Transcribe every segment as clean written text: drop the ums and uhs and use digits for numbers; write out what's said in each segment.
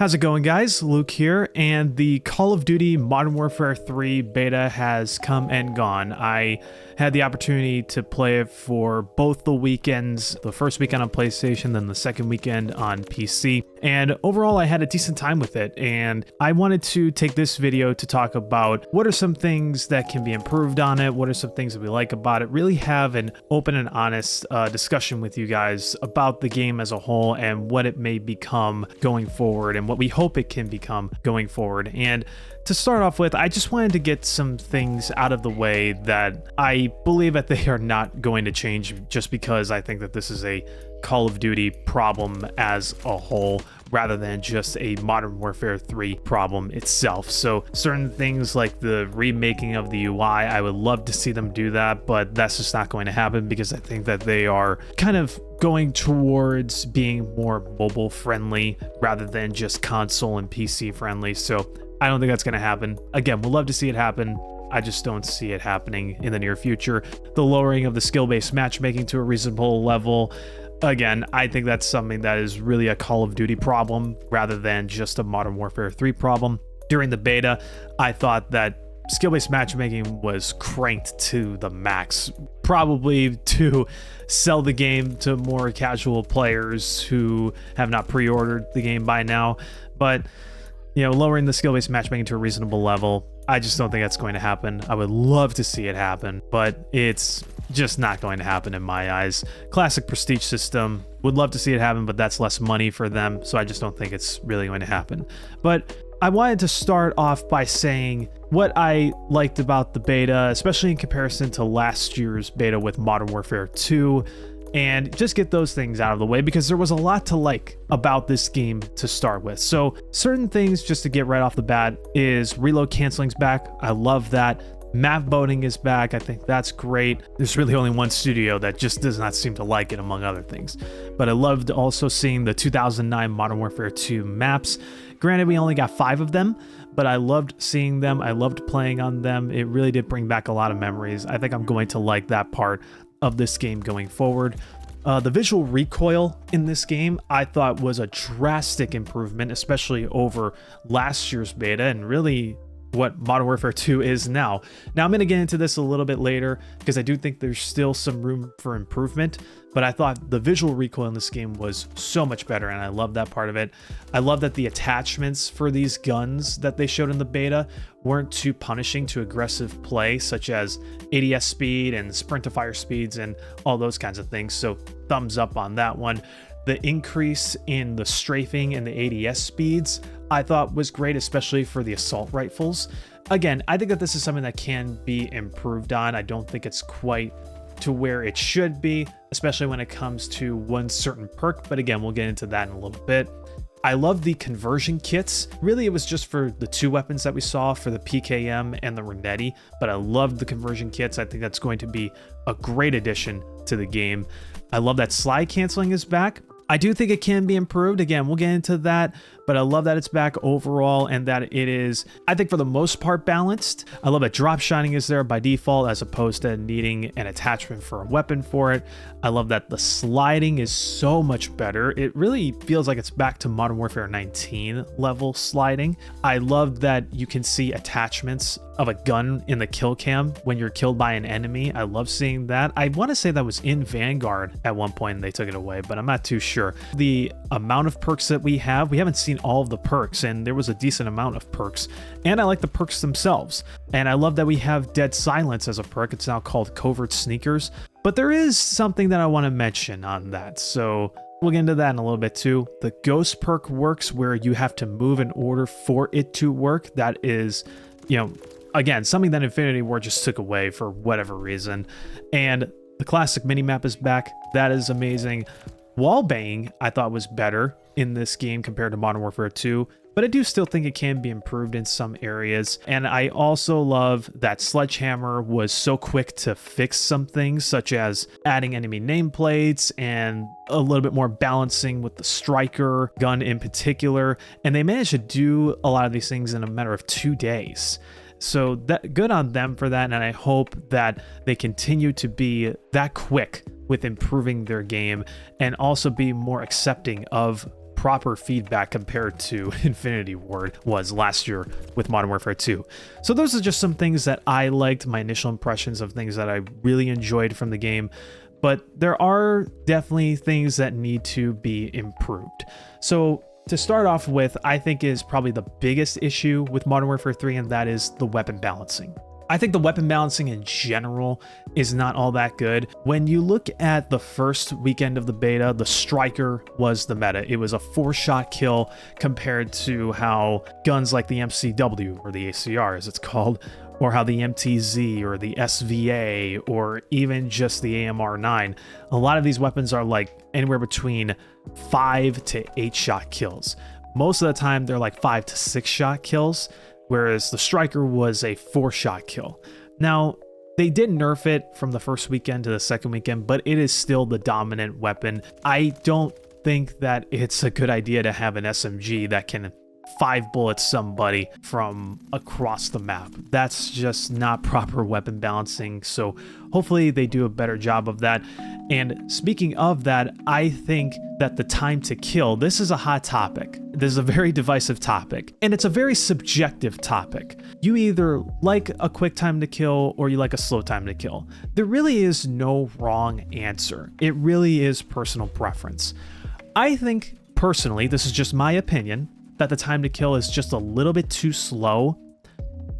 How's it going, guys? Luke here, and the Call of Duty Modern Warfare 3 beta has come and gone. I had the opportunity to play it for both the weekends, the first weekend on PlayStation, then the second weekend on PC, and overall I had a decent time with it, and I wanted to take this video to talk about what are some things that can be improved on it, what are some things that we like about it, really have an open and honest discussion with you guys about the game as a whole and what it may become going forward and what we hope it can become going forward. And to start off with, I just wanted to get some things out of the way that I believe that they are not going to change just because I think that this is a Call of Duty problem as a whole rather than just a Modern Warfare 3 problem itself. So certain things like the remaking of the UI, I would love to see them do that, but that's just not going to happen because I think that they are kind of going towards being more mobile friendly rather than just console and PC friendly. So I don't think that's going to happen. Again, we'd love to see it happen. I just don't see it happening in the near future. The lowering of the skill-based matchmaking to a reasonable level, again, I think that's something that is really a Call of Duty problem rather than just a Modern Warfare 3 problem. During the beta, I thought that skill-based matchmaking was cranked to the max, probably to sell the game to more casual players who have not pre-ordered the game by now. But you know, lowering the skill-based matchmaking to a reasonable level, I just don't think that's going to happen. I would love to see it happen, but it's just not going to happen in my eyes. Classic prestige system, would love to see it happen, but that's less money for them, so I just don't think it's really going to happen. But I wanted to start off by saying what I liked about the beta, especially in comparison to last year's beta with Modern Warfare 2, and just get those things out of the way because there was a lot to like about this game to start with. So certain things, just to get right off the bat, is reload canceling's back. I love that. Map voting is back. I think that's great. There's really only one studio that just does not seem to like it, among other things. But I loved also seeing the 2009 Modern Warfare 2 maps. Granted, we only got 5 of them, but I loved seeing them. I loved playing on them. It really did bring back a lot of memories. I think I'm going to like that part of this game going forward. The visual recoil in this game I thought was a drastic improvement, especially over last year's beta and really what Modern Warfare 2 is now. Now I'm going to get into this a little bit later because I do think there's still some room for improvement, but I thought the visual recoil in this game was so much better and I love that part of it. I love that the attachments for these guns that they showed in the beta weren't too punishing to aggressive play, such as ADS speed and sprint to fire speeds and all those kinds of things, so thumbs up on that one. The increase in the strafing and the ADS speeds I thought was great, especially for the assault rifles. Again, I think that this is something that can be improved on. I don't think it's quite to where it should be, especially when it comes to one certain perk, but again, we'll get into that in a little bit. I love the conversion kits. Really, it was just for the 2 weapons that we saw, for the PKM and the Renetti, but I loved the conversion kits. I think that's going to be a great addition to the game. I love that slide canceling is back. I do think it can be improved. Again, we'll get into that, but I love that it's back overall and that it is, I think, for the most part balanced. I love that drop shining is there by default as opposed to needing an attachment for a weapon for it. I love that the sliding is so much better. It really feels like it's back to Modern Warfare 19 level sliding. I love that you can see attachments of a gun in the kill cam when you're killed by an enemy. I love seeing that. I want to say that was in Vanguard at one point and they took it away, but I'm not too sure. The amount of perks that we haven't seen all of the perks, and there was a decent amount of perks, and I like the perks themselves. And I love that we have Dead Silence as a perk. It's now called Covert Sneakers, but there is something that I want to mention on that, so we'll get into that in a little bit too. The Ghost perk works where you have to move in order for it to work. That is, you know, again, something that Infinity Ward just took away for whatever reason. And the classic minimap is back. That is amazing. Wallbang I thought was better in this game compared to Modern Warfare 2, but I do still think it can be improved in some areas. And I also love that Sledgehammer was so quick to fix some things, such as adding enemy nameplates and a little bit more balancing with the striker gun in particular. And they managed to do a lot of these things in a matter of 2 days. So that good on them for that, and I hope that they continue to be that quick with improving their game and also be more accepting of proper feedback compared to Infinity Ward was last year with Modern Warfare 2. So those are just some things that I liked, my initial impressions of things that I really enjoyed from the game. But there are definitely things that need to be improved. So to start off with, I think is probably the biggest issue with Modern Warfare 3, and that is the weapon balancing. I think the weapon balancing in general is not all that good. When you look at the first weekend of the beta, the Striker was the meta. It was a 4-shot kill compared to how guns like the MCW, or the ACR as it's called, or how the MTZ or the SVA or even just the AMR9, a lot of these weapons are like anywhere between 5 to 8-shot kills. Most of the time they're like 5 to 6-shot kills, whereas the Striker was a 4-shot kill. Now, they did nerf it from the first weekend to the second weekend, but it is still the dominant weapon. I don't think that it's a good idea to have an SMG that can 5 bullets somebody from across the map. That's just not proper weapon balancing, so hopefully they do a better job of that. And speaking of that, I think that the time to kill, this is a hot topic. This is a very divisive topic, and it's a very subjective topic. You either like a quick time to kill or you like a slow time to kill. There really is no wrong answer. It really is personal preference. I think, personally, this is just my opinion, that the time to kill is just a little bit too slow.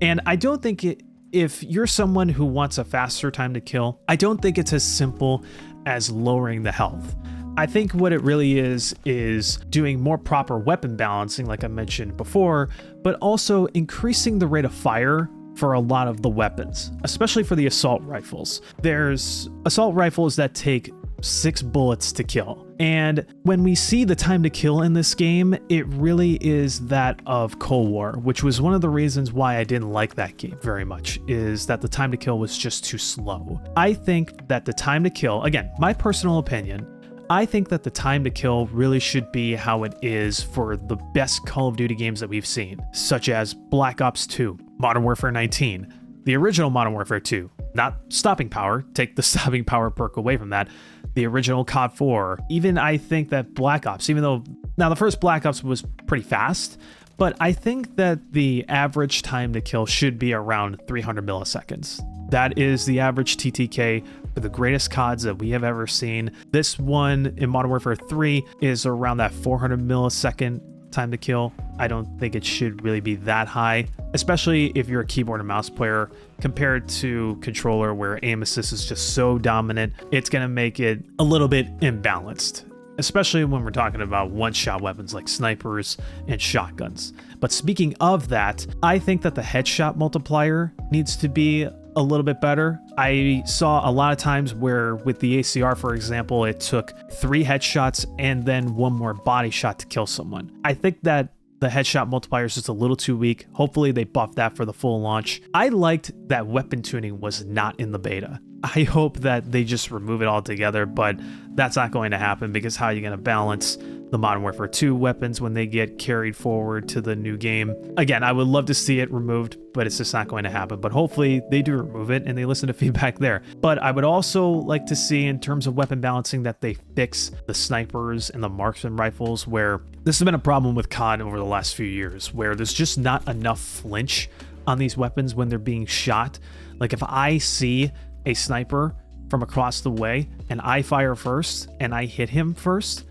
And I don't think if you're someone who wants a faster time to kill, I don't think it's as simple as lowering the health. I think what it really is doing more proper weapon balancing, like I mentioned before, but also increasing the rate of fire for a lot of the weapons, especially for the assault rifles. There's assault rifles that take 6 bullets to kill. And when we see the time to kill in this game, it really is that of Cold War, which was one of the reasons why I didn't like that game very much, is that the time to kill was just too slow. I think that the time to kill, again, my personal opinion, I think that the time to kill really should be how it is for the best Call of Duty games that we've seen, such as Black Ops 2, Modern Warfare 19, the original Modern Warfare 2, not stopping power, take the stopping power perk away from that, the original COD 4, even I think that Black Ops, even though, now the first Black Ops was pretty fast, but I think that the average time to kill should be around 300 milliseconds. That is the average TTK for the greatest CODs that we have ever seen. This one in Modern Warfare 3 is around that 400 millisecond time to kill. I don't think it should really be that high, especially if you're a keyboard and mouse player compared to controller where aim assist is just so dominant. It's going to make it a little bit imbalanced, especially when we're talking about one-shot weapons like snipers and shotguns. But speaking of that, I think that the headshot multiplier needs to be a little bit better. I saw a lot of times where with the ACR, for example, it took 3 headshots and then 1 more body shot to kill someone. I think that the headshot multiplier is just a little too weak. Hopefully they buff that for the full launch. I liked that weapon tuning was not in the beta. I hope that they just remove it altogether, but that's not going to happen because how are you going to balance the Modern Warfare 2 weapons when they get carried forward to the new game? Again, I would love to see it removed, but it's just not going to happen. But hopefully they do remove it and they listen to feedback there. But I would also like to see, in terms of weapon balancing, that they fix the snipers and the marksman rifles, where this has been a problem with COD over the last few years, where there's just not enough flinch on these weapons when they're being shot. Like if I see a sniper from across the way and I fire first and I hit him first,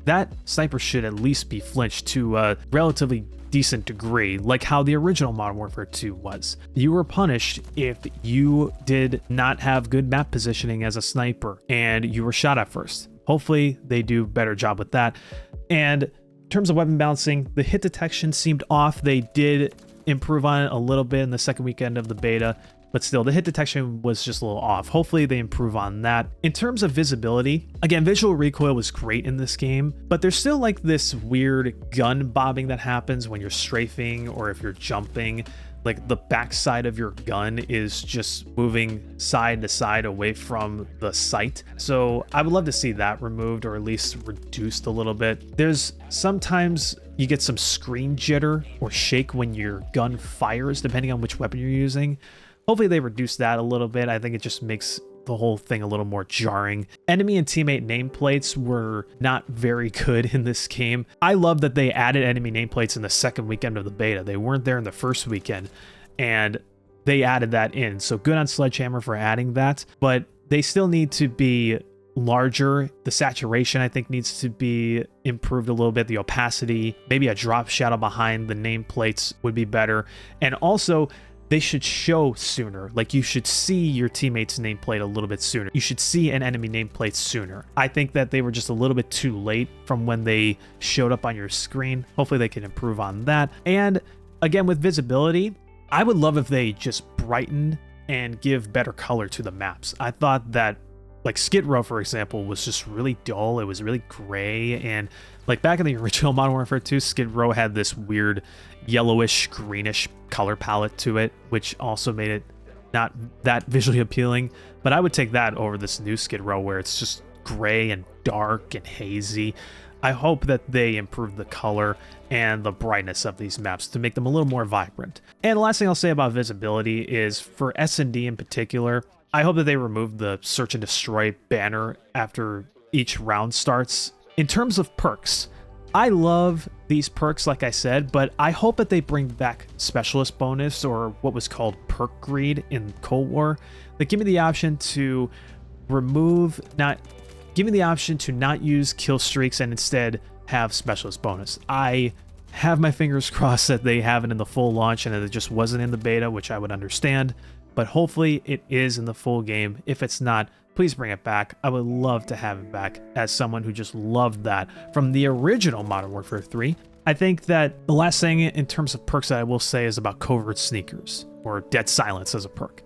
that sniper should at least be flinched to a relatively decent degree, like how the original Modern Warfare 2 was. You were punished if you did not have good map positioning as a sniper and you were shot at first. Hopefully they do a better job with that. And in terms of weapon balancing, the hit detection seemed off. They did improve on it a little bit in the second weekend of the beta, but still the hit detection was just a little off. Hopefully they improve on that. In terms of visibility, again, visual recoil was great in this game, but there's still like this weird gun bobbing that happens when you're strafing or if you're jumping. Like the backside of your gun is just moving side to side away from the sight. So I would love to see that removed or at least reduced a little bit. There's sometimes you get some screen jitter or shake when your gun fires, depending on which weapon you're using. Hopefully they reduce that a little bit. I think it just makes the whole thing a little more jarring. Enemy and teammate nameplates were not very good in this game. I love that they added enemy nameplates in the second weekend of the beta. They weren't there in the first weekend, and they added that in. So good on Sledgehammer for adding that, but they still need to be larger. The saturation, I think, needs to be improved a little bit. The opacity, maybe a drop shadow behind the nameplates would be better. And also, they should show sooner. Like, you should see your teammate's nameplate a little bit sooner. You should see an enemy nameplate sooner. I think that they were just a little bit too late from when they showed up on your screen. Hopefully they can improve on that. And again, with visibility, I would love if they just brighten and give better color to the maps. I thought that, like, Skid Row, for example, was just really dull. It was really gray. And like back in the original Modern Warfare 2, Skid Row had this weird yellowish, greenish color palette to it, which also made it not that visually appealing. But I would take that over this new Skid Row where it's just gray and dark and hazy. I hope that they improve the color and the brightness of these maps to make them a little more vibrant. And the last thing I'll say about visibility is for S&D in particular, I hope that they remove the search and destroy banner after each round starts. In terms of perks, I love these perks, like I said, but I hope that they bring back specialist bonus, or what was called perk greed in Cold War. They give me the option to give me the option to not use kill streaks and instead have specialist bonus. I have my fingers crossed that they have it in the full launch and that it just wasn't in the beta, which I would understand, but hopefully it is in the full game. If it's not, please bring it back. I would love to have it back as someone who just loved that from the original Modern Warfare 3. I think that the last thing in terms of perks that I will say is about covert sneakers, or dead silence as a perk.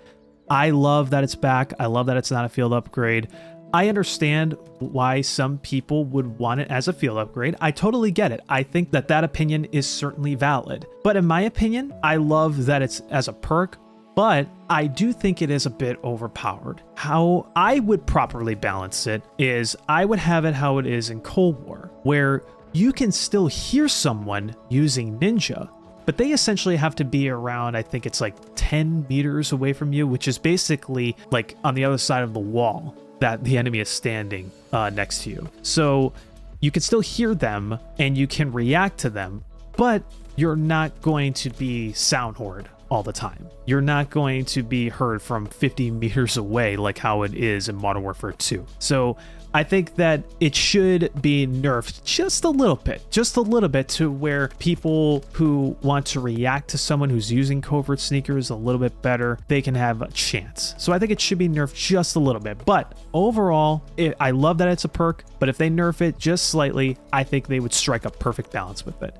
I love that it's back. I love that it's not a field upgrade. I understand why some people would want it as a field upgrade. I totally get it. I think that that opinion is certainly valid. But in my opinion, I love that it's as a perk, but I do think it is a bit overpowered. How I would properly balance it is I would have it how it is in Cold War, where you can still hear someone using Ninja, but they essentially have to be around, I think it's like 10 meters away from you, which is basically like on the other side of the wall that the enemy is standing next to you. So you can still hear them and you can react to them, but you're not going to be sound heard all the time. You're not going to be heard from 50 meters away like how it is in Modern Warfare 2. So I think that it should be nerfed just a little bit to where people who want to react to someone who's using covert sneakers a little bit better, they can have a chance. So I think it should be nerfed just a little bit. But overall, I love that it's a perk, but if they nerf it just slightly, I think they would strike a perfect balance with it.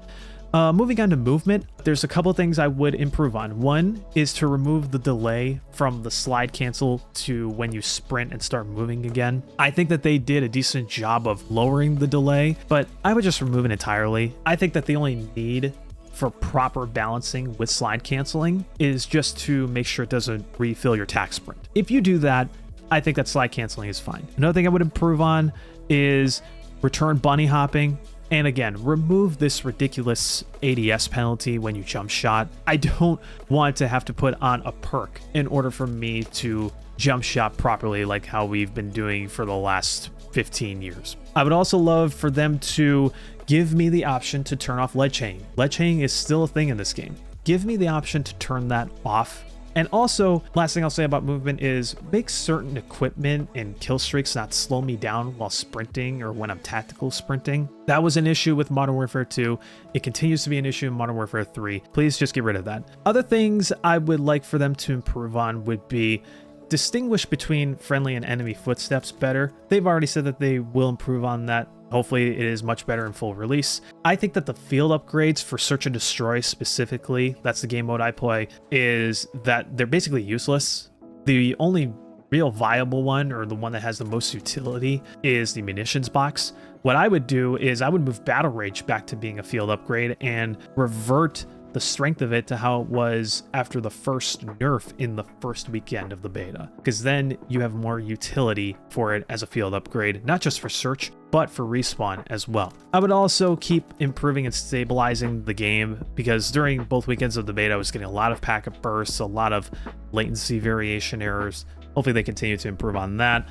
Moving on to movement, there's a couple things I would improve on. One is to remove the delay from the slide cancel to when you sprint and start moving again. I think that they did a decent job of lowering the delay, but I would just remove it entirely. I think that the only need for proper balancing with slide canceling is just to make sure it doesn't refill your tac sprint. If you do that, I think that slide canceling is fine. Another thing I would improve on is return bunny hopping. And again, remove this ridiculous ADS penalty when you jump shot. I don't want to have to put on a perk in order for me to jump shot properly like how we've been doing for the last 15 years. I would also love for them to give me the option to turn off ledge hanging. Ledge hanging is still a thing in this game. Give me the option to turn that off. And also, last thing I'll say about movement is make certain equipment and kill streaks not slow me down while sprinting or when I'm tactical sprinting. That was an issue with Modern Warfare 2. It continues to be an issue in Modern Warfare 3. Please just get rid of that. Other things I would like for them to improve on would be distinguish between friendly and enemy footsteps better. They've already said that they will improve on that. Hopefully it is much better in full release. I think that the field upgrades for Search and Destroy specifically, that's the game mode I play, is that they're basically useless. The only real viable one, or the one that has the most utility, is the munitions box. What I would do is I would move Battle Rage back to being a field upgrade and revert the strength of it to how it was after the first nerf in the first weekend of the beta, because then you have more utility for it as a field upgrade, not just for search, but for respawn as well. I would also keep improving and stabilizing the game, because during both weekends of the beta, I was getting a lot of packet bursts, a lot of latency variation errors. Hopefully they continue to improve on that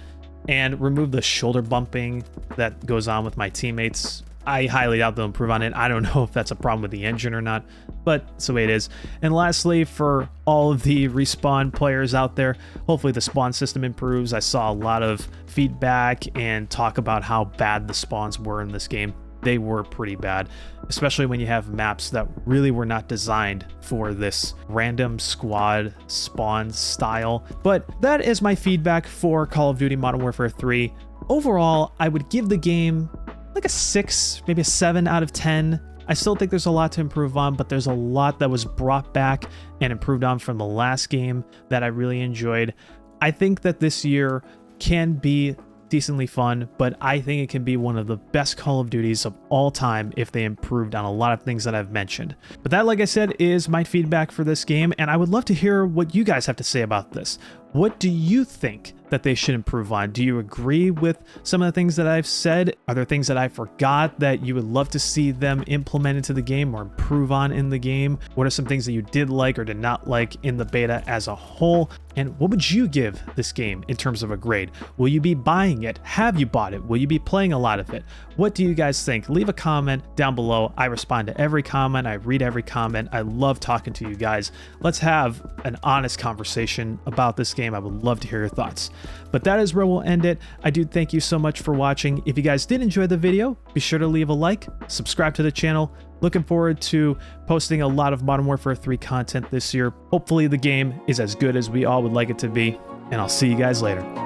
and remove the shoulder bumping that goes on with my teammates. I highly doubt they'll improve on it. I don't know if that's a problem with the engine or not, but it's the way it is. And lastly, for all of the respawn players out there, hopefully the spawn system improves. I saw a lot of feedback and talk about how bad the spawns were in this game. They were pretty bad, especially when you have maps that really were not designed for this random squad spawn style. But that is my feedback for Call of Duty Modern Warfare 3. Overall, I would give the game like a 6, maybe a 7 out of 10. I still think there's a lot to improve on, but there's a lot that was brought back and improved on from the last game that I really enjoyed. I think that this year can be decently fun, but I think it can be one of the best Call of Duties of all time if they improved on a lot of things that I've mentioned. But that, like I said, is my feedback for this game, and I would love to hear what you guys have to say about this. What do you think that they should improve on? Do you agree with some of the things that I've said? Are there things that I forgot that you would love to see them implement into the game or improve on in the game? What are some things that you did like or did not like in the beta as a whole? And what would you give this game in terms of a grade? Will you be buying it? Have you bought it? Will you be playing a lot of it? What do you guys think? Leave a comment down below. I respond to every comment. I read every comment. I love talking to you guys. Let's have an honest conversation about this game. I would love to hear your thoughts. But that is where we'll end it. I do thank you so much for watching. If you guys did enjoy the video, be sure to leave a like, subscribe to the channel. Looking forward to posting a lot of Modern Warfare 3 content this year. Hopefully the game is as good as we all would like it to be, and I'll see you guys later.